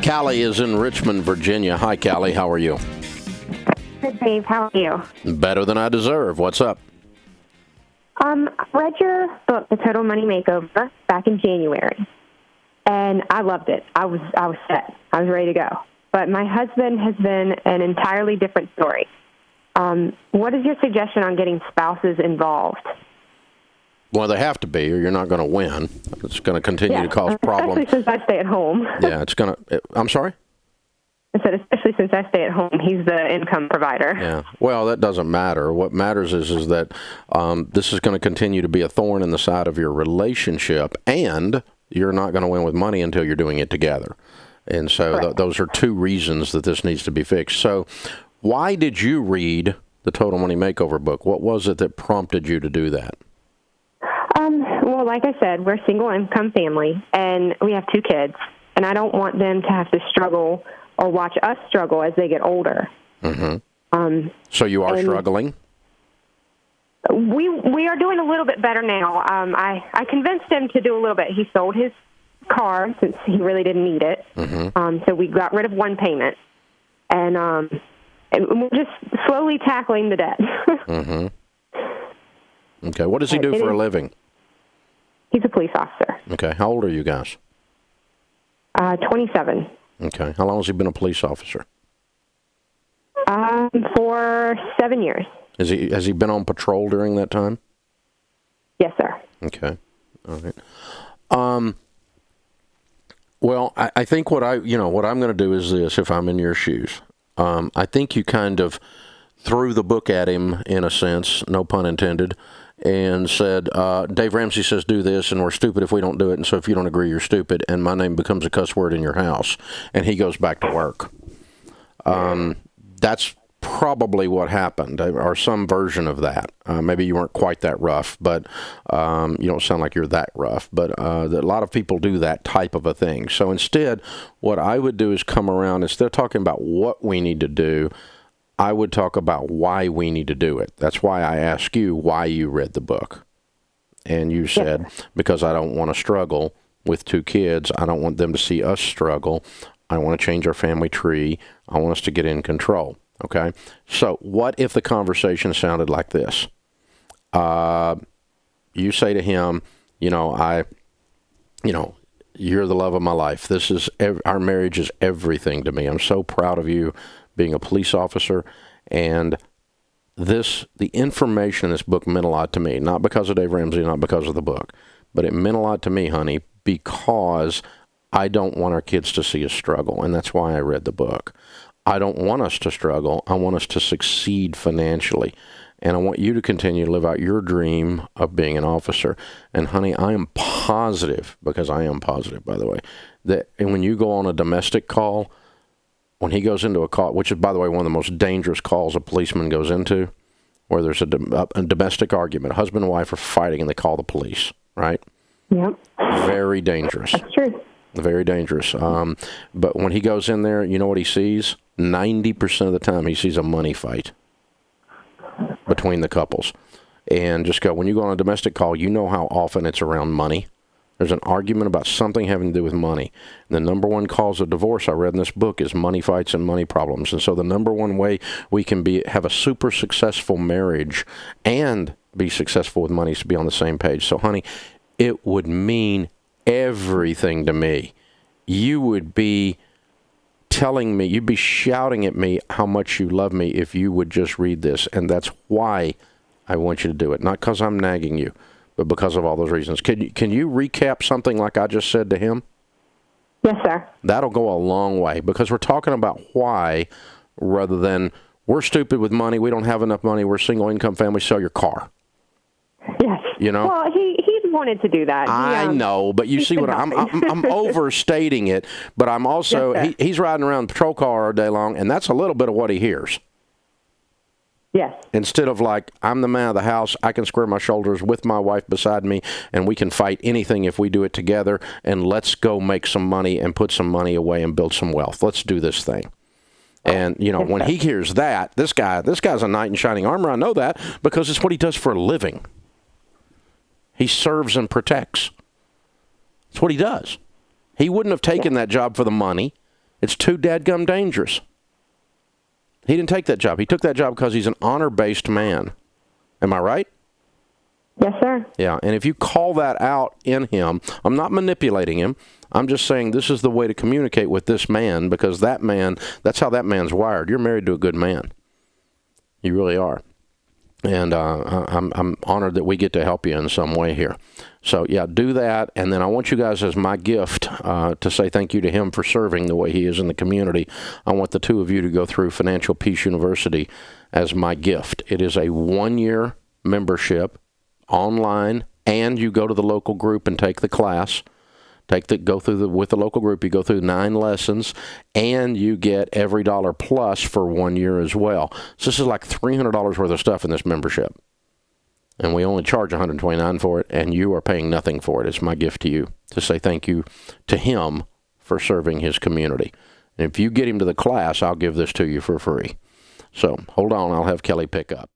Callie is in Richmond, Virginia. Hi, Callie. How are you? Good, Dave. How are you? Better than I deserve. What's up? I read your book, The Total Money Makeover, back in January, and I loved it. I was set. I was ready to go. But my husband has been an entirely different story. What is your suggestion on getting spouses involved? Well, they have to be, or you're not going to win. It's going to continue to cause problems. Especially since I stay at home. Yeah, it's going to. I'm sorry? I said, especially since I stay at home, he's the income provider. Yeah. Well, that doesn't matter. What matters is that this is going to continue to be a thorn in the side of your relationship, and you're not going to win with money until you're doing it together. And so those are two reasons that this needs to be fixed. So why did you read the Total Money Makeover book? What was it that prompted you to do that? Well, like I said, we're a single-income family, and we have 2 kids, and I don't want them to have to struggle or watch us struggle as they get older. Mm-hmm. So you are struggling? We are doing a little bit better now. I convinced him to do a little bit. He sold his car since he really didn't need it. Mm-hmm. So we got rid of one payment, and we're just slowly tackling the debt. Mm-hmm. Okay. What does he do for a living? He's a police officer. Okay. How old are you guys? 27. Okay. How long has he been a police officer? For 7 years. Has he been on patrol during that time? Yes, sir. Okay. All right. Well, I think what I'm going to do is this. If I'm in your shoes, I think you kind of threw the book at him in a sense, no pun intended, and said, Dave Ramsey says do this, and we're stupid if we don't do it, and so if you don't agree, you're stupid, and my name becomes a cuss word in your house, and he goes back to work. That's probably what happened, or some version of that. Maybe you weren't quite that rough, but you don't sound like you're that rough, but a lot of people do that type of a thing. So instead, what I would do is come around, instead of talking about what we need to do, I would talk about why we need to do it. That's why I asked you why you read the book. And you said, because I don't want to struggle with 2 kids. I don't want them to see us struggle. I want to change our family tree. I want us to get in control. Okay? So what if the conversation sounded like this? You say to him, you're the love of my life. Our marriage is everything to me. I'm so proud of you being a police officer, and the information in this book meant a lot to me, not because of Dave Ramsey, not because of the book, but it meant a lot to me, honey, because I don't want our kids to see us struggle, and that's why I read the book. I don't want us to struggle. I want us to succeed financially, and I want you to continue to live out your dream of being an officer. And honey, I am positive, because I am positive, by the way, that when you go on a domestic call, when he goes into a call, which is, by the way, one of the most dangerous calls a policeman goes into, where there's a domestic argument, a husband and wife are fighting and they call the police, right? Yep. Very dangerous. That's true. Very dangerous. But when he goes in there, you know what he sees? 90% of the time he sees a money fight between the couples. And just go, when you go on a domestic call, you know how often it's around money. There's an argument about something having to do with money. And the number one cause of divorce I read in this book is money fights and money problems. And so the number one way we can have a super successful marriage and be successful with money is to be on the same page. So, honey, it would mean everything to me. You would be telling me, you'd be shouting at me how much you love me if you would just read this. And that's why I want you to do it. Not because I'm nagging you, but because of all those reasons. Can you recap something like I just said to him? Yes, sir. That'll go a long way, because we're talking about why rather than we're stupid with money, we don't have enough money, we're a single-income family, sell your car. Yes. Well, he wanted to do that. I know, but you see what I'm overstating it, but I'm also, he's riding around the patrol car all day long, and that's a little bit of what he hears. Yes. Instead of like, I'm the man of the house, I can square my shoulders with my wife beside me, and we can fight anything if we do it together, and let's go make some money and put some money away and build some wealth. Let's do this thing. And, when he hears that, this guy's a knight in shining armor. I know that because it's what he does for a living. He serves and protects. That's what he does. He wouldn't have taken that job for the money. It's too dadgum dangerous. He didn't take that job. He took that job because he's an honor-based man. Am I right? Yes, sir. Yeah, and if you call that out in him, I'm not manipulating him. I'm just saying this is the way to communicate with this man, because that man, that's how that man's wired. You're married to a good man. You really are. And I'm honored that we get to help you in some way here. So, yeah, do that. And then I want you guys, as my gift, to say thank you to him for serving the way he is in the community. I want the two of you to go through Financial Peace University as my gift. It is a 1-year membership online, and you go to the local group and take the class. With the local group, you go through 9 lessons, and you get every dollar plus for 1 year as well. So this is like $300 worth of stuff in this membership. And we only charge $129 for it, and you are paying nothing for it. It's my gift to you to say thank you to him for serving his community. And if you get him to the class, I'll give this to you for free. So hold on, I'll have Kelly pick up.